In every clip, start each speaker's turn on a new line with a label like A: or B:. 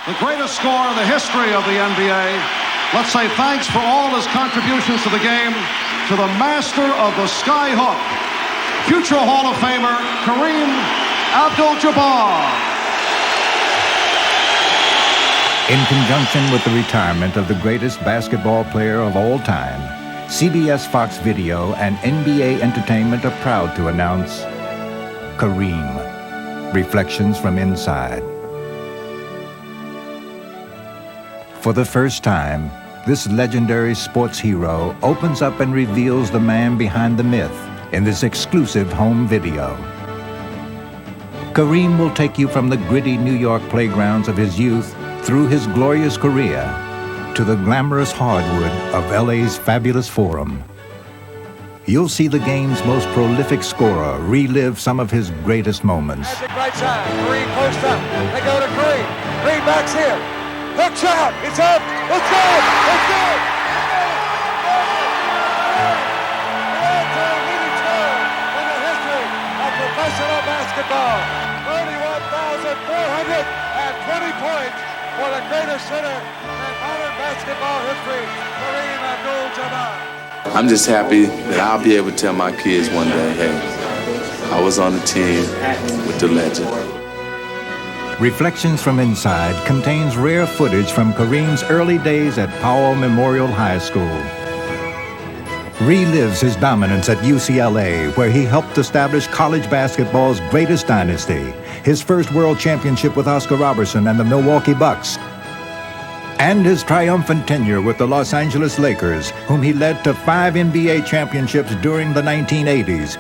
A: the greatest scorer in the history of the NBA. Let's say thanks for all his contributions to the game to the master of the skyhook, future Hall of Famer, Kareem Abdul-Jabbar.
B: In conjunction with the retirement of the greatest basketball player of all time, CBS Fox Video and NBA Entertainment are proud to announce Kareem, Reflections from Inside. For the first time, this legendary sports hero opens up and reveals the man behind the myth in this exclusive home video. Kareem will take you from the gritty New York playgrounds of his youth through his glorious career to the glamorous hardwood of LA's fabulous Forum. You'll see the game's most prolific scorer relive some of his greatest moments.
C: Magic right side, Kareem post up, they go to Kareem, Kareem backs here, hook shot, it's up, it's good, it's good! The leading scorer in the history of professional basketball, 31,420 points for the greatest center in modern basketball history, Kareem Abdul-Jabbar.
D: I'm just happy that I'll be able to tell my kids one day, hey, I was on the team with the legend.
B: Reflections from Inside contains rare footage from Kareem's early days at Powell Memorial High School. Relives his dominance at UCLA, where he helped establish college basketball's greatest dynasty, his first world championship with Oscar Robertson and the Milwaukee Bucks, and his triumphant tenure with the Los Angeles Lakers, whom he led to 5 NBA championships during the 1980s.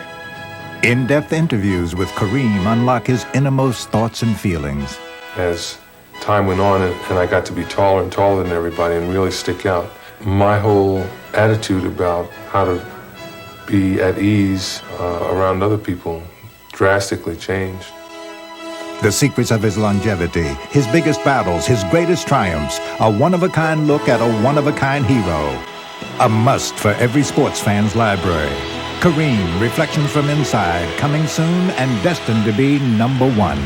B: In-depth interviews with Kareem unlock his innermost thoughts and feelings.
E: As time went on and I got to be taller and taller than everybody and really stick out, my whole attitude about how to be at ease around other people drastically changed.
B: The secrets of his longevity, his biggest battles, his greatest triumphs, a one-of-a-kind look at a one-of-a-kind hero. A must for every sports fan's library. Kareem, Reflections from Inside, coming soon and destined to be #1.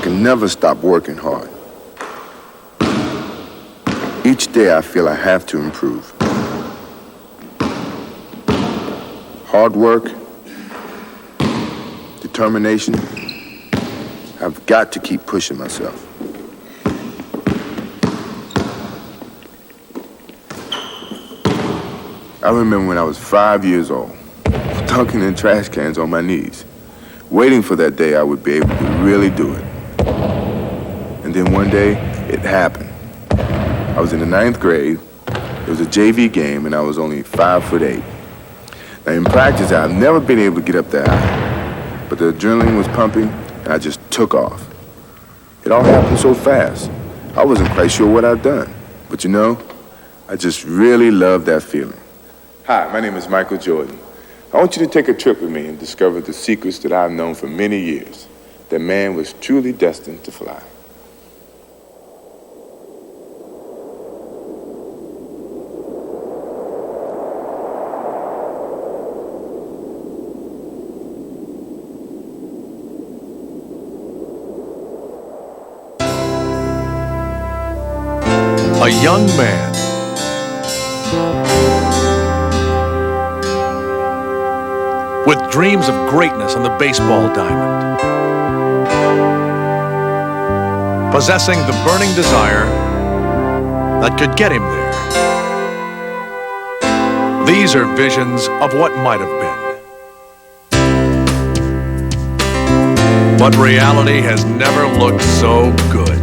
F: Never stop working hard. Each day I feel I have to improve. Hard work, determination. I've got to keep pushing myself. I remember when I was 5 years old, dunking in trash cans on my knees, waiting for that day I would be able to really do it. And then one day, it happened. I was in the 9th grade. It was a JV game, and I was only 5'8". Now, in practice, I've never been able to get up that high. But the adrenaline was pumping, and I just took off. It all happened so fast. I wasn't quite sure what I'd done. But you know, I just really loved that feeling. Hi, my name is Michael Jordan. I want you to take a trip with me and discover the secrets that I've known for many years. That man was truly destined to fly.
G: A young man with dreams of greatness on the baseball diamond, possessing the burning desire that could get him there. These are visions of what might have been. But reality has never looked so good.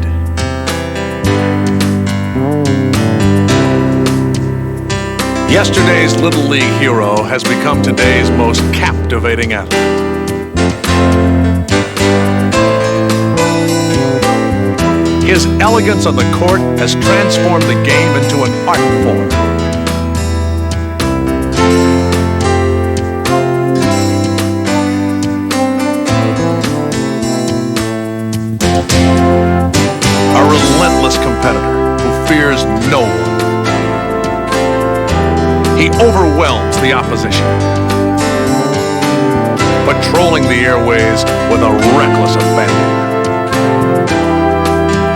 G: Yesterday's Little League hero has become today's most captivating athlete. His elegance on the court has transformed the game into an art form. A relentless competitor who fears no one. He overwhelms the opposition, patrolling the airways with a reckless abandon.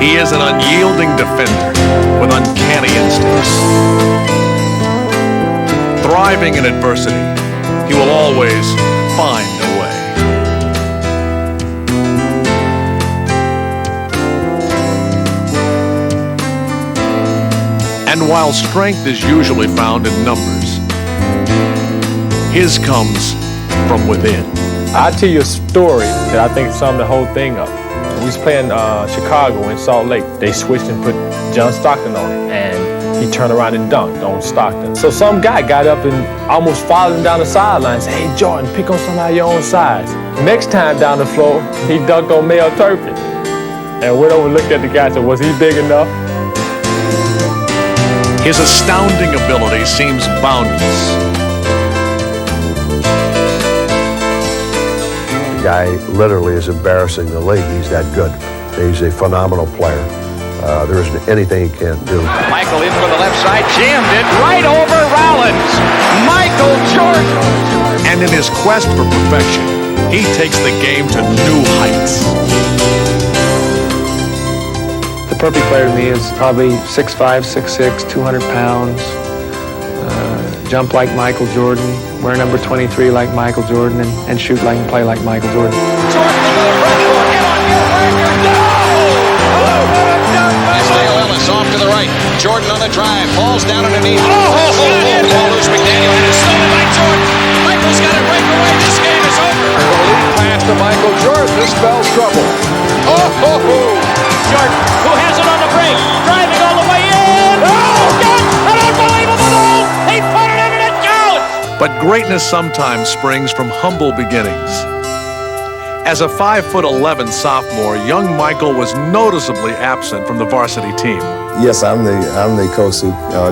G: He is an unyielding defender with uncanny instincts. Thriving in adversity, he will always find a way. And while strength is usually found in numbers, his comes from within.
H: I'll tell you a story that I think summed the whole thing up. We was playing Chicago in Salt Lake. They switched and put John Stockton on it, and he turned around and dunked on Stockton. So some guy got up and almost followed him down the sideline and said, "Hey, Jordan, pick on somebody your own size." Next time down the floor, he dunked on Mel Turpin. And went over and looked at the guy and said, "Was he big enough?"
G: His astounding ability seems boundless.
I: The guy literally is embarrassing the league. He's that good. He's a phenomenal player. There isn't anything he can't do.
J: Michael in from the left side, jammed it right over Rollins. Michael Jordan.
G: And in his quest for perfection, he takes the game to new heights.
K: The perfect player to me is probably 6'5", 6'6", 200 pounds. Jump like Michael Jordan, wear number 23 like Michael Jordan, and shoot like and play like Michael Jordan.
J: Jordan into the front court, hit on Gilbert, no! Isaiah Ellis off to the right. Jordan on the drive, falls down underneath. Ball loose, McDaniel had it stolen by Jordan. Michael's got it breakaway, this game is over.
C: Pass to Michael Jordan, this spells trouble.
J: Jordan, who has it on the break, driving all the way in. Oh, God, an unbelievable goal! He put it in and it counts!
G: But greatness sometimes springs from humble beginnings. As a 5'11" sophomore, young Michael was noticeably absent from the varsity team.
L: Yes, I'm the coach who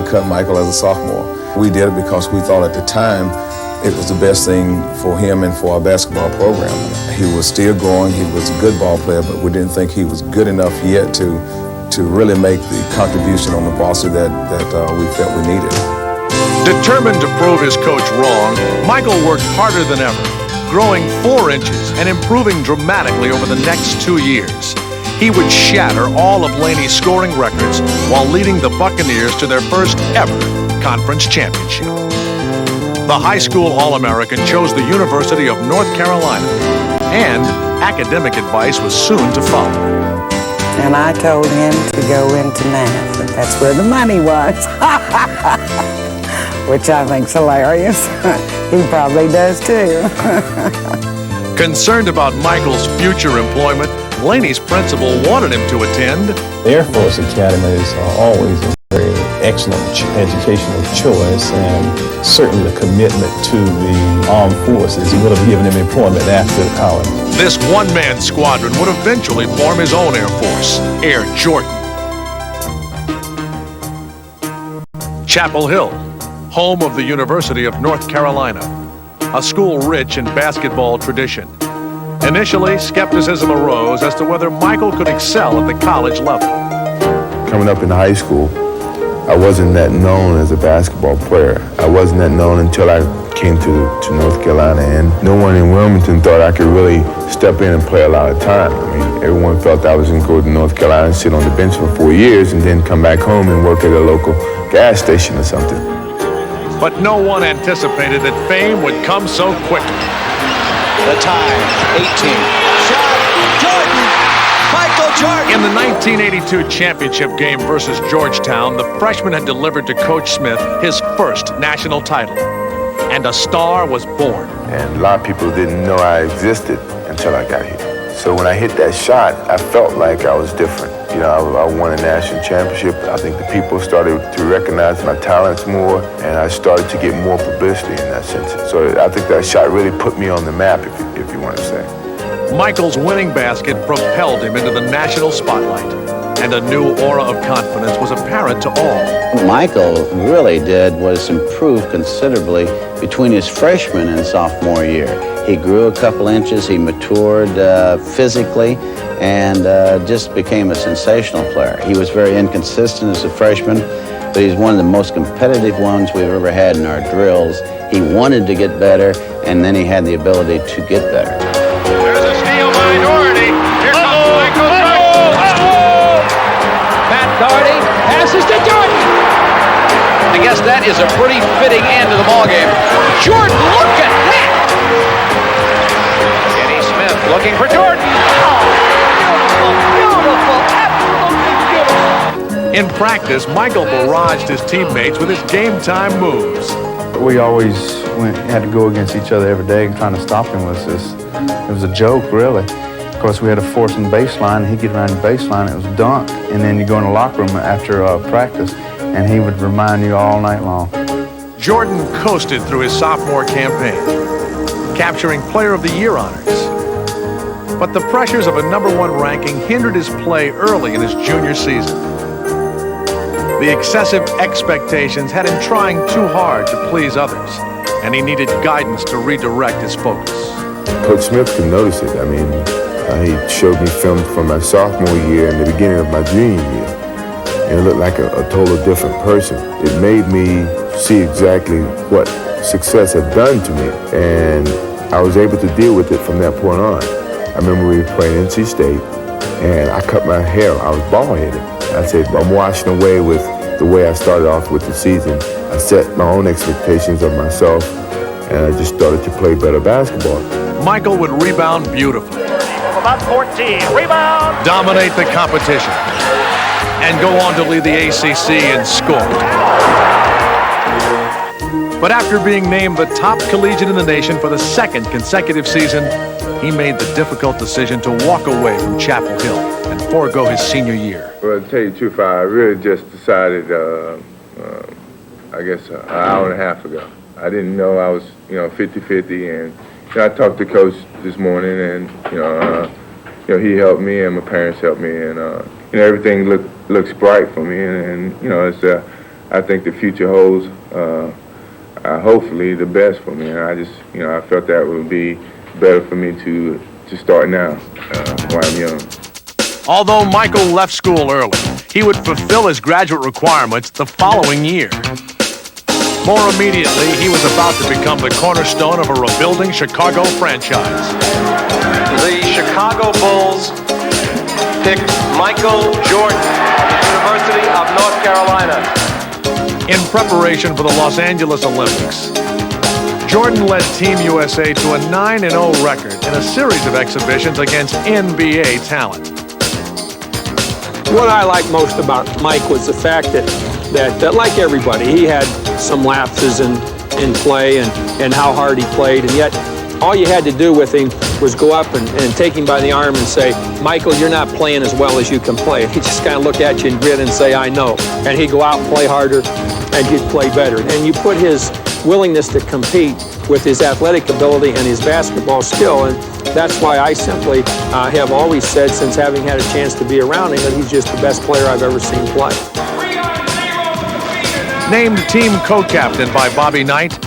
L: cut Michael as a sophomore. We did it because we thought at the time it was the best thing for him and for our basketball program. He was still growing, he was a good ball player, but we didn't think he was good enough yet to really make the contribution on the varsity that we felt we needed.
G: Determined to prove his coach wrong, Michael worked harder than ever, growing 4 inches and improving dramatically over the next 2 years. He would shatter all of Laney's scoring records while leading the Buccaneers to their first ever conference championship. The high school All-American chose the University of North Carolina, and academic advice was soon to follow.
M: And I told him to go into math, and that's where the money was, which I think's hilarious. He probably does too.
G: Concerned about Michael's future employment, Laney's principal wanted him to attend
H: The Air Force Academy is always a very excellent educational choice, and certainly the commitment to the armed forces would have given him employment after college.
G: This one-man squadron would eventually form his own Air Force, Air Jordan. Chapel Hill, home of the University of North Carolina, a school rich in basketball tradition. Initially, skepticism arose as to whether Michael could excel at the college level.
F: Coming up in high school, I wasn't that known as a basketball player. I wasn't that known until I came to North Carolina, and no one in Wilmington thought I could really step in and play a lot of time. I mean, everyone felt I was going to go to North Carolina and sit on the bench for 4 years and then come back home and work at a local gas station or something.
G: But no one anticipated that fame would come so quickly.
J: The time, 18. Shot, Jordan! Michael Jordan!
G: In the 1982 championship game versus Georgetown, the freshman had delivered to Coach Smith his first national title. And a star was born.
F: And a lot of people didn't know I existed until I got here. So when I hit that shot, I felt like I was different. You know, I won a national championship. I think the people started to recognize my talents more, and I started to get more publicity in that sense. So I think that shot really put me on the map, if you want to say.
G: Michael's winning basket propelled him into the national spotlight, and a new aura of confidence was apparent to all.
N: Michael really did was improve considerably between his freshman and sophomore year. He grew a couple inches, he matured physically, and just became a sensational player. He was very inconsistent as a freshman, but he's one of the most competitive ones we've ever had in our drills. He wanted to get better, and then he had the ability to get better.
J: There's a steal by Doherty. Here comes Michael Jordan. Matt Doherty passes to Jordan. I guess that is a pretty fitting end to the ballgame. Jordan, look at that! Kenny Smith looking for Jordan. Beautiful, absolutely beautiful.
G: In practice, Michael barraged his teammates with his game-time moves.
O: We always had to go against each other every day, and trying to stop him was it was a joke, really. Of course, we had to force him baseline. He'd get around the baseline, it was dunk. And then you go in the locker room after practice, and he would remind you all night long.
G: Jordan coasted through his sophomore campaign, capturing Player of the Year honors. But the pressures of a #1 ranking hindered his play early in his junior season. The excessive expectations had him trying too hard to please others, and he needed guidance to redirect his focus.
F: Coach Smith could notice it. I mean, he showed me film from my sophomore year and the beginning of my junior year. And it looked like a total different person. It made me see exactly what success had done to me, and I was able to deal with it from that point on. I remember we were playing NC State, and I cut my hair. I was bald-headed. I said, I'm washing away with the way I started off with the season. I set my own expectations of myself, and I just started to play better basketball.
G: Michael would rebound beautifully.
J: About 14. Rebound.
G: Dominate the competition, and go on to lead the ACC in scoring. But after being named the top collegiate in the nation for the second consecutive season, he made the difficult decision to walk away from Chapel Hill and forego his senior year.
F: Well, to tell you the truth, I really just decided, I guess, an hour and a half ago. I didn't know I was, 50-50, and I talked to Coach this morning, and he helped me, and my parents helped me, and everything looks bright for me, and it's I think the future holds hopefully the best for me, and I just I felt that would be better for me to start now while I'm young.
G: Although Michael left school early, he would fulfill his graduate requirements the following year. More immediately, he was about to become the cornerstone of a rebuilding Chicago franchise.
P: The Chicago Bulls picked Michael Jordan of the University of North Carolina.
G: In preparation for the Los Angeles Olympics, Jordan led Team USA to a 9-0 record in a series of exhibitions against NBA talent.
Q: What I liked most about Mike was the fact that like everybody, he had some lapses in play and how hard he played, and yet all you had to do with him was go up and take him by the arm and say, Michael, you're not playing as well as you can play. He'd just kind of look at you and grin and say, I know. And he'd go out and play harder, and he'd play better. And you put his willingness to compete with his athletic ability and his basketball skill, and that's why I simply have always said, since having had a chance to be around him, that he's just the best player I've ever seen play.
G: Named team co-captain by Bobby Knight,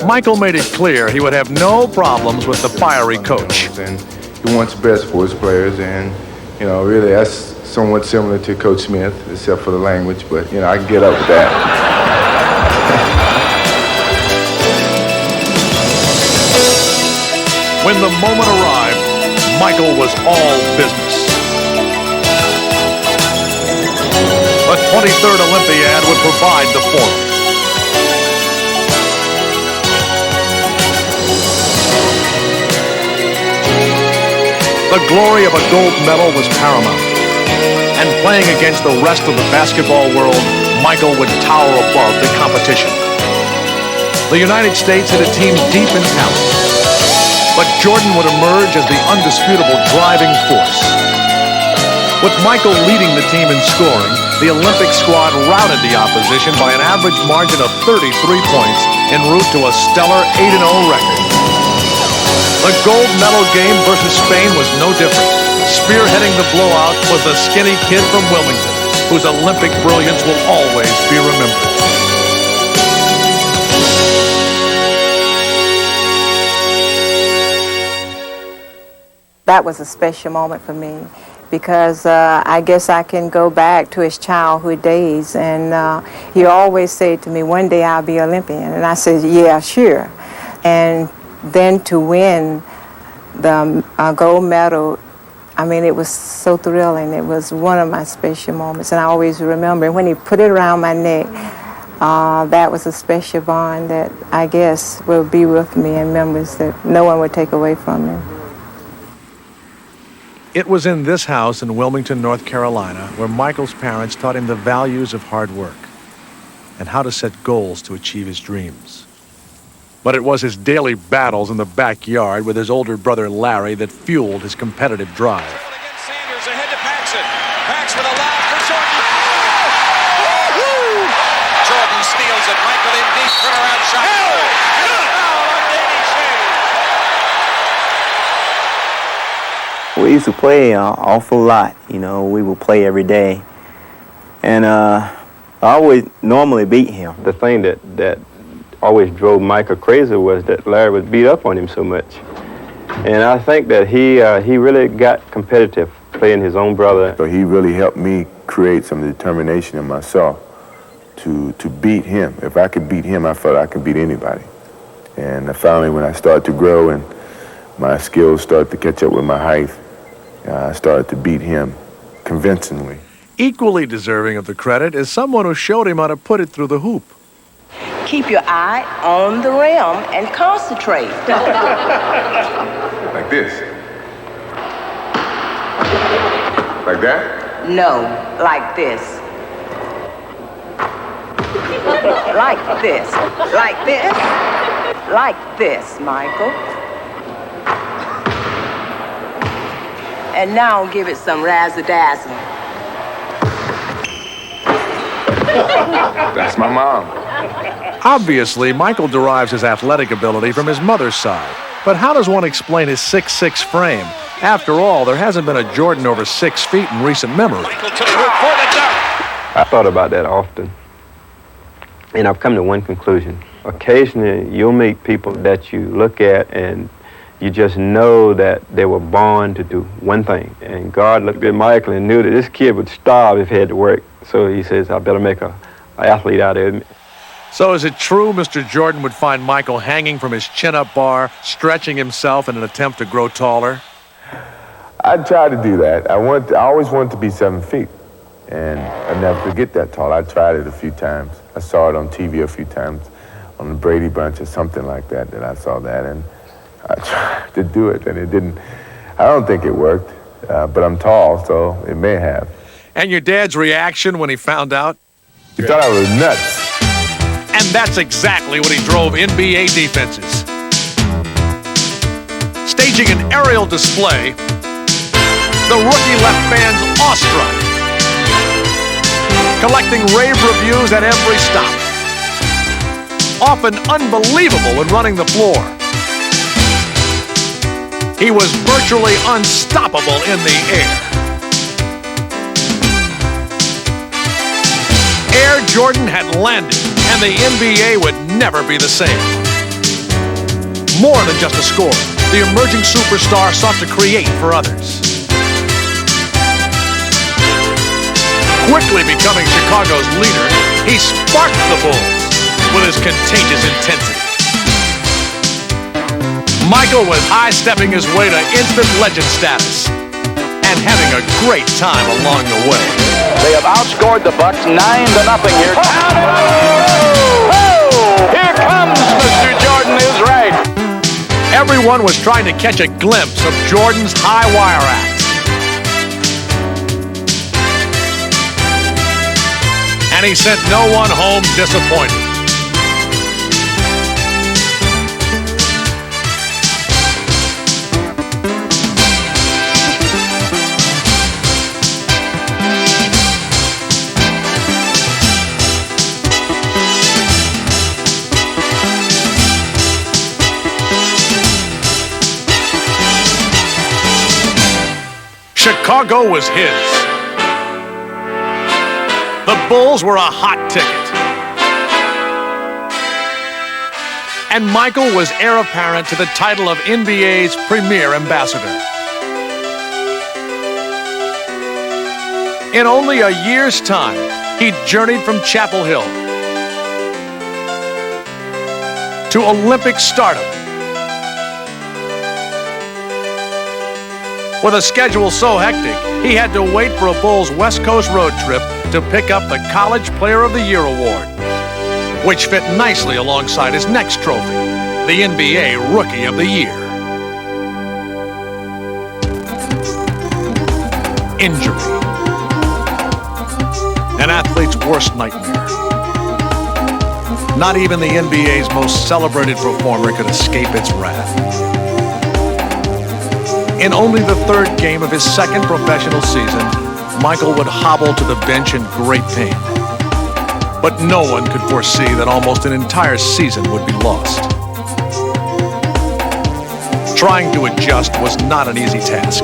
G: Michael made it clear he would have no problems with the fiery coach.
F: And he wants the best for his players, and really that's somewhat similar to Coach Smith, except for the language, but I can get up with that.
G: When the moment arrived, Michael was all business. The 23rd Olympiad would provide the formula. The glory of a gold medal was paramount, and playing against the rest of the basketball world, Michael would tower above the competition. The United States had a team deep in talent, but Jordan would emerge as the undisputable driving force. With Michael leading the team in scoring, the Olympic squad routed the opposition by an average margin of 33 points en route to a stellar 8-0 record. The gold medal game versus Spain was no different. Spearheading the blowout was the skinny kid from Wilmington, whose Olympic brilliance will always be remembered.
R: That was a special moment for me because I guess I can go back to his childhood days, and he always said to me, one day I'll be Olympian, and I said, yeah, sure. And then to win the gold medal, I mean, it was so thrilling. It was one of my special moments, and I always remember when he put it around my neck. That was a special bond that I guess will be with me in memories that no one would take away from me.
G: It was in this house in Wilmington, North Carolina, where Michael's parents taught him the values of hard work and how to set goals to achieve his dreams. But it was his daily battles in the backyard with his older brother Larry that fueled his competitive drive.
J: Sanders ahead to Paxson. Pax with a lob for Jordan. Jordan steals it. Michael in deep. Turnaround shot.
S: We used to play an awful lot. You know, we would play every day. And I always normally beat him.
T: The thing that always drove Michael crazy was that Larry would beat up on him so much. And I think that he really got competitive playing his own brother.
F: So he really helped me create some determination in myself to beat him. If I could beat him, I felt I could beat anybody. And finally, when I started to grow and my skills started to catch up with my height, I started to beat him convincingly.
G: Equally deserving of the credit is someone who showed him how to put it through the hoop.
U: Keep your eye on the rim and concentrate.
F: Like this. Like that?
U: No, like this. Like this. Like this. Like this, Michael. And now give it some razzle-dazzle.
F: That's my mom.
G: Obviously, Michael derives his athletic ability from his mother's side. But how does one explain his 6'6" frame? After all, there hasn't been a Jordan over 6 feet in recent memory.
T: I thought about that often. And I've come to one conclusion. Occasionally, you'll meet people that you look at and you just know that they were born to do one thing. And God looked at Michael and knew that this kid would starve if he had to work. So he says, I better make an athlete out of him.
G: So is it true Mr. Jordan would find Michael hanging from his chin-up bar, stretching himself in an attempt to grow taller?
F: I tried to do that. I always wanted to be 7 feet. And I never could get that tall. I tried it a few times. I saw it on TV a few times, on the Brady Bunch or something like that I saw that. And I tried to do it, and it didn't. I don't think it worked, but I'm tall, so it may have.
G: And your dad's reaction when he found out?
F: He thought I was nuts.
G: And that's exactly what he drove NBA defenses. Staging an aerial display, the rookie left fans awestruck, collecting rave reviews at every stop, often unbelievable when running the floor. He was virtually unstoppable in the air. Air Jordan had landed, and the NBA would never be the same. More than just a scorer, the emerging superstar sought to create for others. Quickly becoming Chicago's leader, he sparked the Bulls with his contagious intensity. Michael was high-stepping his way to instant legend status and having a great time along the way.
J: They have outscored the Bucks 9-0 here. Here comes Mr. Jordan is right.
G: Everyone was trying to catch a glimpse of Jordan's high wire act. And he sent no one home disappointed. Chicago was his. The Bulls were a hot ticket. And Michael was heir apparent to the title of NBA's premier ambassador. In only a year's time, he journeyed from Chapel Hill to Olympic stardom. With a schedule so hectic, he had to wait for a Bulls West Coast road trip to pick up the College Player of the Year award, which fit nicely alongside his next trophy, the NBA Rookie of the Year. Injury. An athlete's worst nightmare. Not even the NBA's most celebrated performer could escape its wrath. In only the third game of his second professional season, Michael would hobble to the bench in great pain. But no one could foresee that almost an entire season would be lost. Trying to adjust was not an easy task.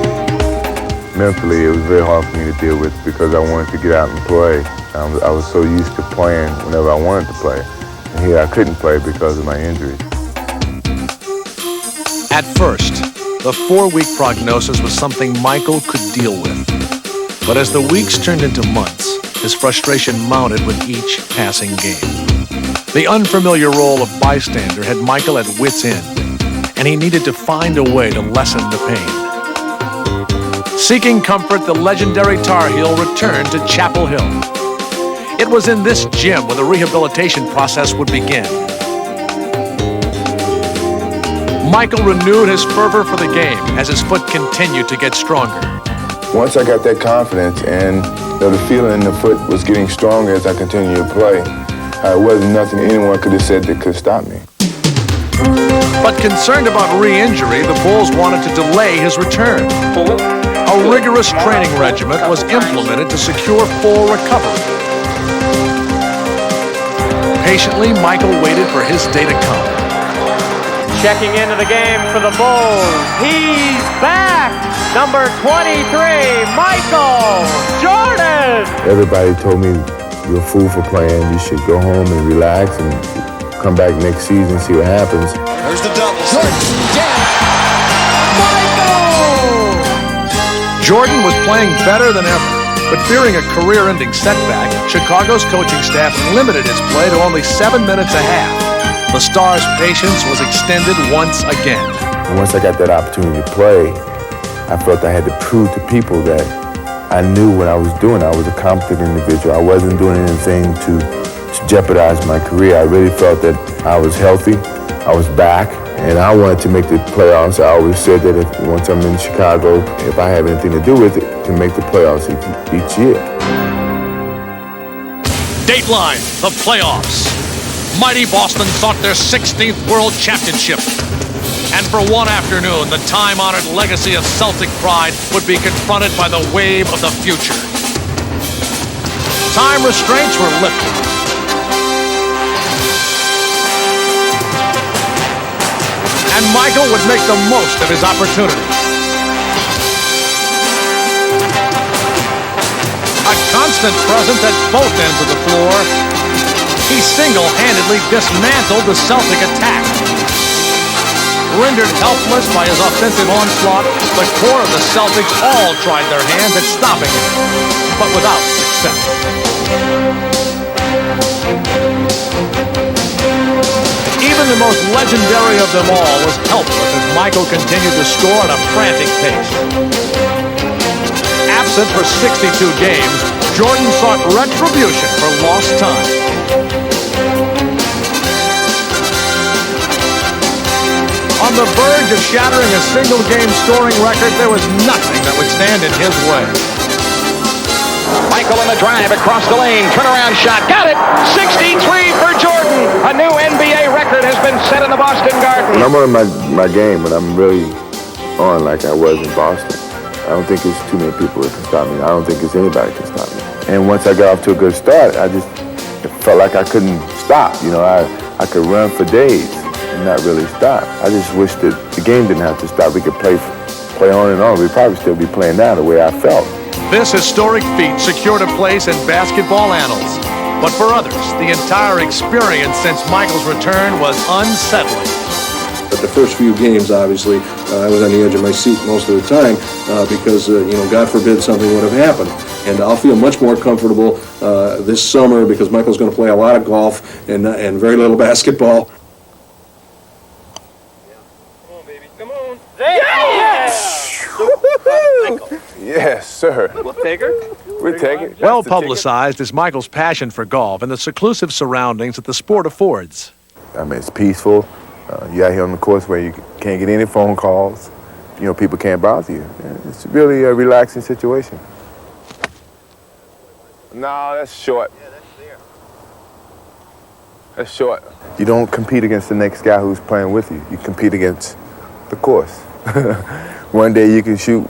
F: Mentally, it was very hard for me to deal with because I wanted to get out and play. I was so used to playing whenever I wanted to play. And here I couldn't play because of my injury.
G: At first, the 4-week prognosis was something Michael could deal with. But as the weeks turned into months, his frustration mounted with each passing game. The unfamiliar role of bystander had Michael at wit's end, and he needed to find a way to lessen the pain. Seeking comfort, the legendary Tar Heel returned to Chapel Hill. It was in this gym where the rehabilitation process would begin. Michael renewed his fervor for the game as his foot continued to get stronger.
F: Once I got that confidence and the feeling in the foot was getting stronger as I continued to play, it wasn't nothing anyone could have said that could stop me.
G: But concerned about re-injury, the Bulls wanted to delay his return. A rigorous training regimen was implemented to secure full recovery. Patiently, Michael waited for his day to come.
A: Checking into the game for the Bulls. He's back! Number 23, Michael Jordan!
F: Everybody told me, you're a fool for playing. You should go home and relax and come back next season and see what happens.
C: There's the double.
G: Jordan was playing better than ever, but fearing a career-ending setback, Chicago's coaching staff limited his play to only 7 minutes a half. The star's patience was extended once again.
F: And once I got that opportunity to play, I felt I had to prove to people that I knew what I was doing. I was a competent individual. I wasn't doing anything to jeopardize my career. I really felt that I was healthy, I was back, and I wanted to make the playoffs. I always said that once I'm in Chicago, if I have anything to do with it, to make the playoffs each year.
G: Dateline, the playoffs. Mighty Boston sought their 16th World Championship. And for one afternoon, the time-honored legacy of Celtic pride would be confronted by the wave of the future. Time restraints were lifted. And Michael would make the most of his opportunity. A constant presence at both ends of the floor, he single-handedly dismantled the Celtic attack. Rendered helpless by his offensive onslaught, the core of the Celtics all tried their hands at stopping him, but without success. Even the most legendary of them all was helpless as Michael continued to score at a frantic pace. Absent for 62 games, Jordan sought retribution for lost time. On the verge of shattering a single-game scoring record, there was nothing that would stand in his way.
J: Michael in the drive across the lane, turnaround shot, got it! 63 for Jordan! A new NBA record has been set in the Boston Garden.
F: When I'm on my game, when I'm really on like I was in Boston, I don't think there's too many people that can stop me. I don't think there's anybody can stop me. And once I got off to a good start, it felt like I couldn't stop. You know, I could run for days and not really stop. I just wish that the game didn't have to stop. We could play play on and on. We'd probably still be playing now the way I felt.
G: This historic feat secured a place in basketball annals. But for others, the entire experience since Michael's return was unsettling.
D: But the first few games, obviously, I was on the edge of my seat most of the time because, God forbid something would have happened. And I'll feel much more comfortable this summer because Michael's going to play a lot of golf and very little basketball.
F: Yes, sir.
D: We'll take her.
F: We take it.
G: Well publicized is Michael's passion for golf and the seclusive surroundings that the sport affords.
F: I mean, it's peaceful. You out here on the course where you can't get any phone calls. People can't bother you. It's really a relaxing situation. No, that's short. Yeah, that's there. That's short. You don't compete against the next guy who's playing with you. You compete against the course. One day you can shoot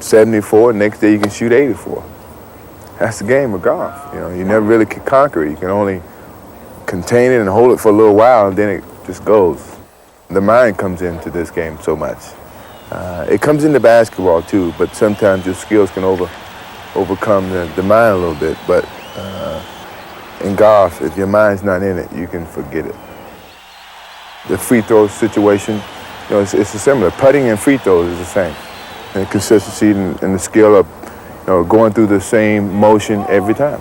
F: 74, next day you can shoot 84. That's the game of golf. You never really can conquer it. You can only contain it and hold it for a little while, and then it just goes. The mind comes into this game so much. It comes into basketball too, but sometimes your skills can overcome the mind a little bit. But in golf, if your mind's not in it, you can forget it. The free throw situation, it's similar. Putting and free throws is the same. And the consistency and the skill of going through the same motion every time.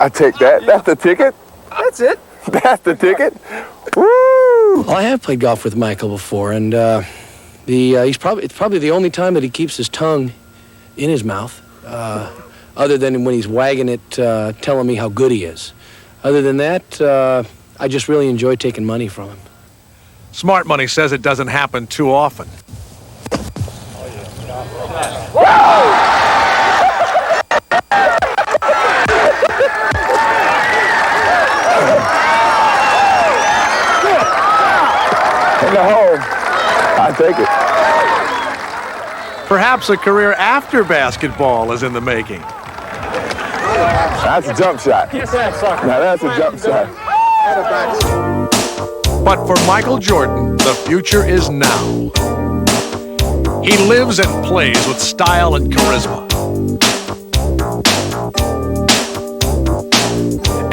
F: I take that. That's the ticket.
V: That's it.
F: That's the ticket. Woo!
V: Well, I have played golf with Michael before, and it's probably the only time that he keeps his tongue in his mouth, other than when he's wagging it, telling me how good he is. Other than that, I just really enjoy taking money from him.
G: Smart Money says it doesn't happen too often.
F: In the home. I take it.
G: Perhaps a career after basketball is in the making.
F: That's a jump shot. Now that's a jump shot.
G: But for Michael Jordan, the future is now. He lives and plays with style and charisma.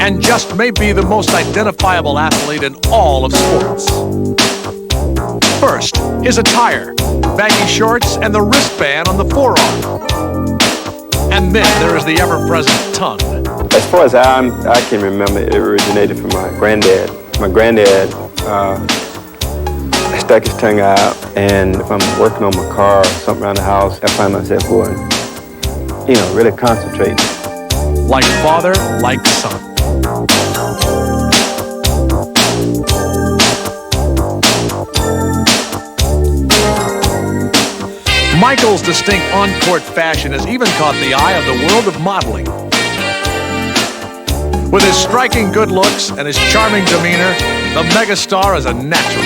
G: And just may be the most identifiable athlete in all of sports. First, his attire, baggy shorts and the wristband on the forearm. And then there is the ever-present tongue.
T: As far as I can remember, it originated from my granddad. My granddad stuck his tongue out, and if I'm working on my car or something around the house, I find myself going, really concentrating.
G: Like father, like son. Michael's distinct on-court fashion has even caught the eye of the world of modeling. With his striking good looks and his charming demeanor, the megastar is a natural.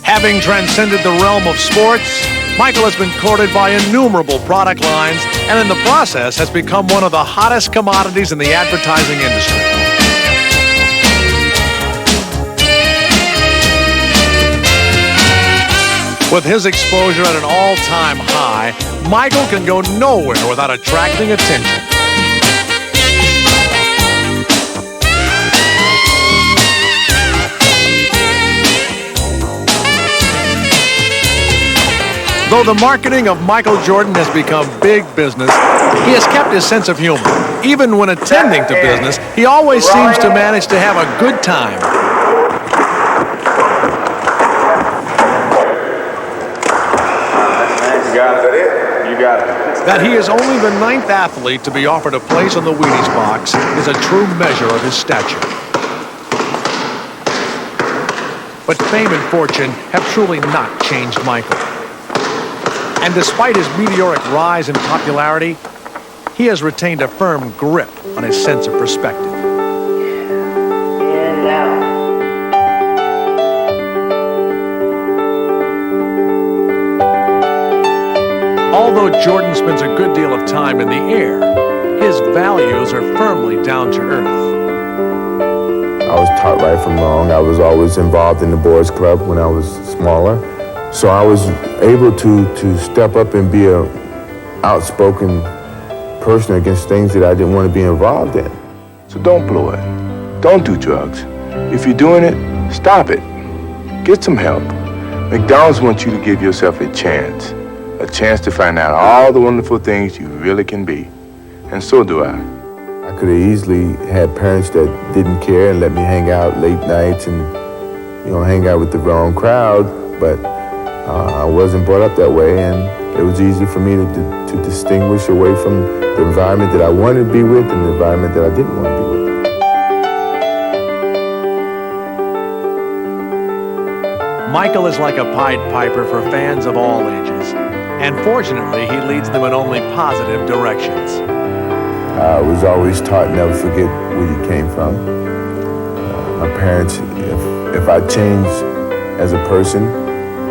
G: Having transcended the realm of sports, Michael has been courted by innumerable product lines and in the process has become one of the hottest commodities in the advertising industry. With his exposure at an all-time high, Michael can go nowhere without attracting attention. Though the marketing of Michael Jordan has become big business, he has kept his sense of humor. Even when attending to business, he always seems to manage to have a good time.
F: You got it. You got it.
G: That he is only the 9th athlete to be offered a place on the Wheaties box is a true measure of his stature. But fame and fortune have truly not changed Michael. And despite his meteoric rise in popularity, he has retained a firm grip on his sense of perspective. Although Jordan spends a good deal of time in the air, his values are firmly down to earth.
L: I was taught right from wrong. I was always involved in the boys' club when I was smaller. So I was able to step up and be an outspoken person against things that I didn't want to be involved in.
F: So don't blow it. Don't do drugs. If you're doing it, stop it. Get some help. McDonald's wants you to give yourself a chance to find out all the wonderful things you really can be. And so do I.
L: I could have easily had parents that didn't care and let me hang out late nights and, hang out with the wrong crowd, but I wasn't brought up that way, and it was easy for me to distinguish away from the environment that I wanted to be with and the environment that I didn't want to be with.
G: Michael is like a Pied Piper for fans of all ages, and fortunately, he leads them in only positive directions.
L: I was always taught never forget where you came from. My parents, if I changed as a person,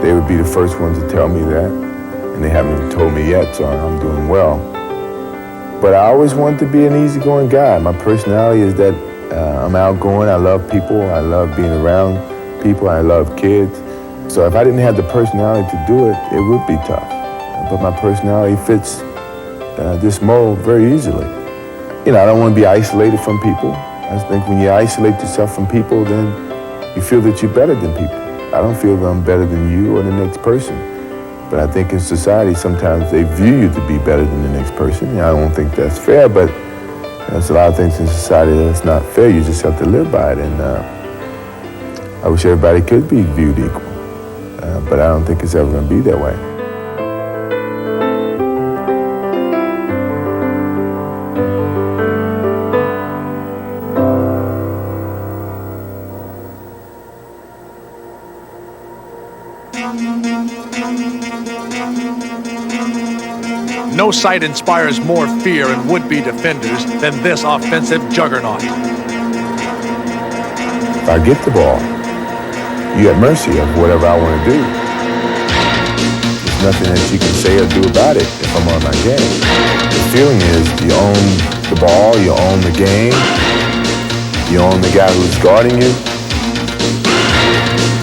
L: they would be the first ones to tell me that, and they haven't told me yet, so I'm doing well. But I always wanted to be an easygoing guy. My personality is that I'm outgoing, I love people, I love being around people, I love kids. So if I didn't have the personality to do it, it would be tough. But my personality fits this mold very easily. I don't want to be isolated from people. I think when you isolate yourself from people, then you feel that you're better than people. I don't feel that I'm better than you or the next person. But I think in society, sometimes they view you to be better than the next person. I don't think that's fair, but there's a lot of things in society that's not fair. You just have to live by it. And I wish everybody could be viewed equal. But I don't think it's ever going to be that way.
G: No sight inspires more fear in would-be defenders than this offensive juggernaut.
L: If I get the ball, you're at mercy of whatever I want to do. There's nothing that you can say or do about it if I'm on my game. The feeling is you own the ball, you own the game, you own the guy who's guarding you.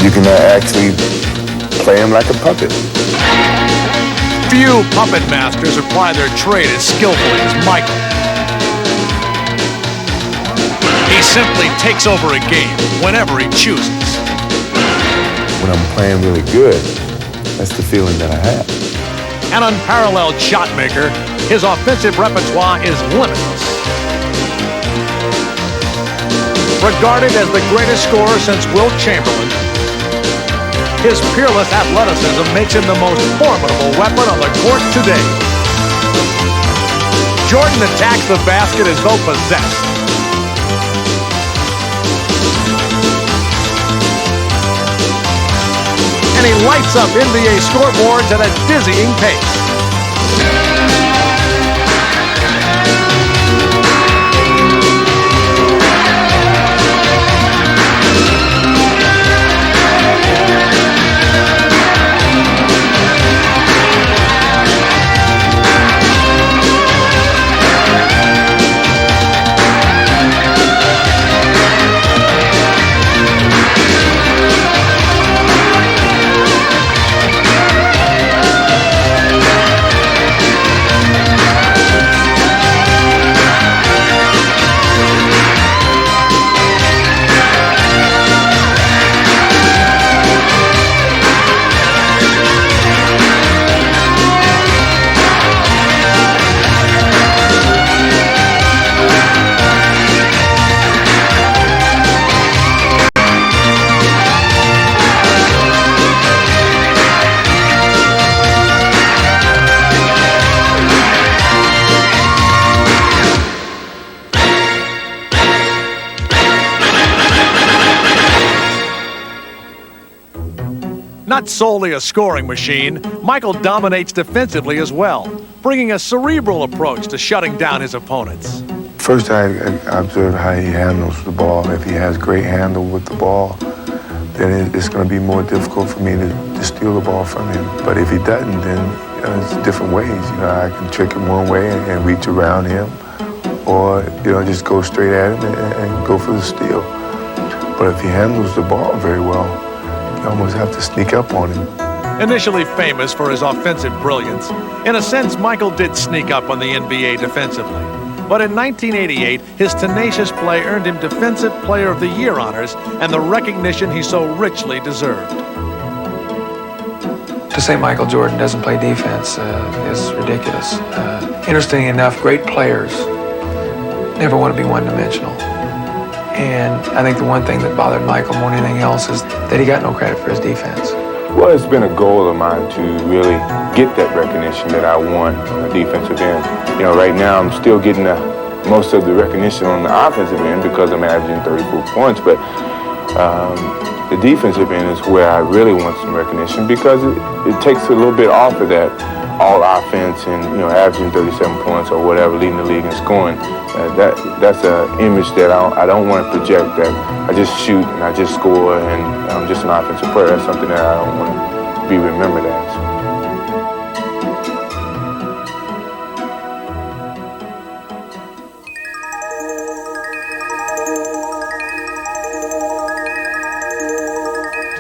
L: You can actually play him like a puppet.
G: Few puppet masters apply their trade as skillfully as Michael. He simply takes over a game whenever he chooses.
L: When I'm playing really good, that's the feeling that I have.
G: An unparalleled shot maker, his offensive repertoire is limitless. Regarded as the greatest scorer since Wilt Chamberlain, his peerless athleticism makes him the most formidable weapon on the court today. Jordan attacks the basket as though possessed. And he lights up NBA scoreboards at a dizzying pace. Not solely a scoring machine, Michael dominates defensively as well, bringing a cerebral approach to shutting down his opponents.
L: First, I observe how he handles the ball. If he has great handle with the ball, then it's going to be more difficult for me to steal the ball from him. But if he doesn't, then it's different ways. I can trick him one way and reach around him, or just go straight at him and go for the steal. But if he handles the ball very well, you almost have to sneak up on him.
G: Initially famous for his offensive brilliance, in a sense, Michael did sneak up on the NBA defensively. But in 1988, his tenacious play earned him Defensive Player of the Year honors and the recognition he so richly deserved.
K: To say Michael Jordan doesn't play defense is ridiculous. Interesting enough, great players never want to be one-dimensional. And I think the one thing that bothered Michael more than anything else is that he got no credit for his defense.
F: Well, it's been a goal of mine to really get that recognition that I want on the defensive end. Right now I'm still getting most of the recognition on the offensive end because I'm averaging 34 points, but the defensive end is where I really want some recognition because it takes a little bit off of that all offense and averaging 37 points or whatever, leading the league in scoring. That's an image that I don't want to project, that I just shoot and I just score and I'm just an offensive player. That's something that I don't want to be remembered as.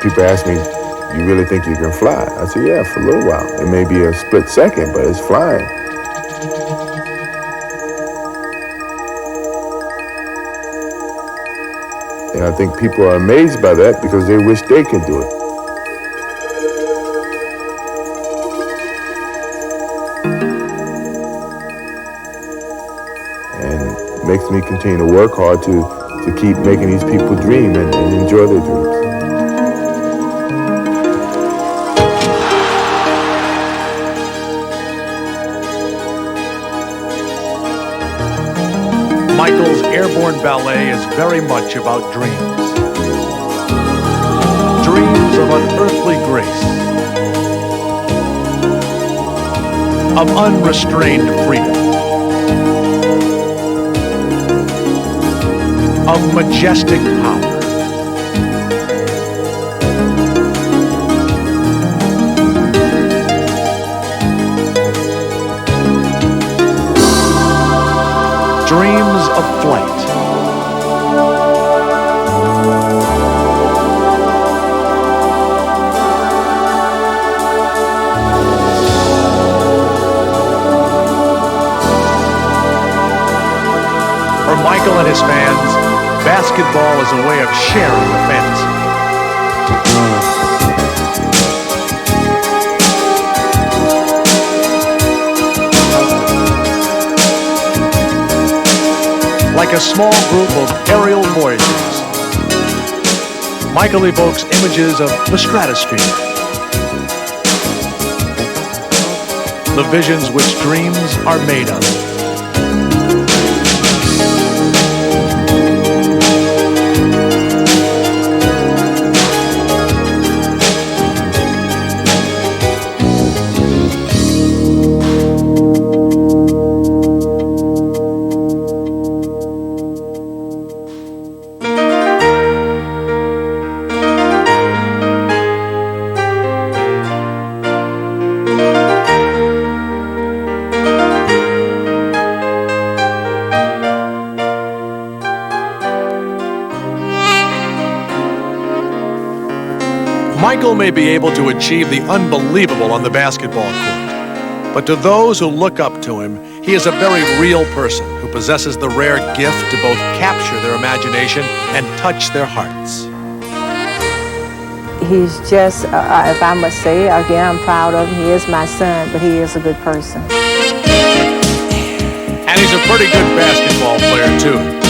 F: People ask me, you really think you can fly? I say, yeah, for a little while. It may be a split second, but it's flying. And I think people are amazed by that because they wish they could do it. And it makes me continue to work hard to keep making these people dream and enjoy their dreams.
G: Michael's airborne ballet is very much about dreams. Dreams of unearthly grace, of unrestrained freedom, of majestic power. Dreams of flight. For Michael and his fans, basketball is a way of sharing the fantasy. Like a small group of aerial voyagers, Michael evokes images of the stratosphere, the visions which dreams are made of. Michael may be able to achieve the unbelievable on the basketball court, but to those who look up to him, he is a very real person who possesses the rare gift to both capture their imagination and touch their hearts.
R: He's just, if I must say, again, I'm proud of him. He is my son, but he is a good person.
G: And he's a pretty good basketball player, too.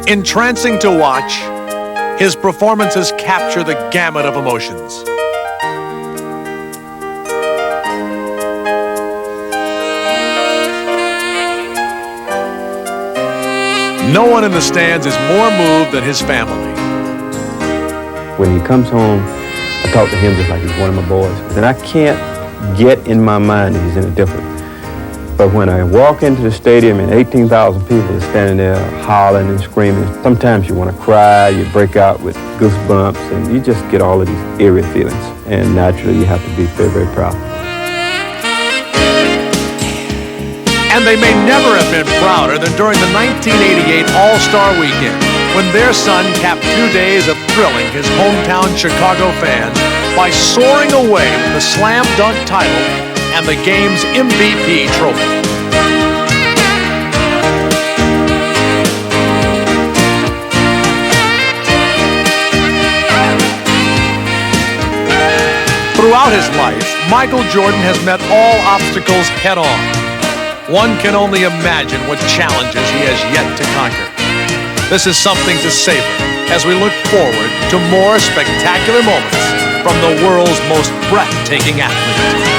G: Entrancing to watch, his performances capture the gamut of emotions. No one in the stands is more moved than his family.
T: When he comes home, I talk to him just like he's one of my boys. And I can't get in my mind that he's any different. But when I walk into the stadium and 18,000 people are standing there hollering and screaming, sometimes you want to cry, you break out with goosebumps, and you just get all of these eerie feelings. And naturally, you have to be very, very proud.
G: And they may never have been prouder than during the 1988 All-Star Weekend, when their son capped 2 days of thrilling his hometown Chicago fans by soaring away with the slam dunk title and the game's MVP trophy. Throughout his life, Michael Jordan has met all obstacles head-on. One can only imagine what challenges he has yet to conquer. This is something to savor as we look forward to more spectacular moments from the world's most breathtaking athlete.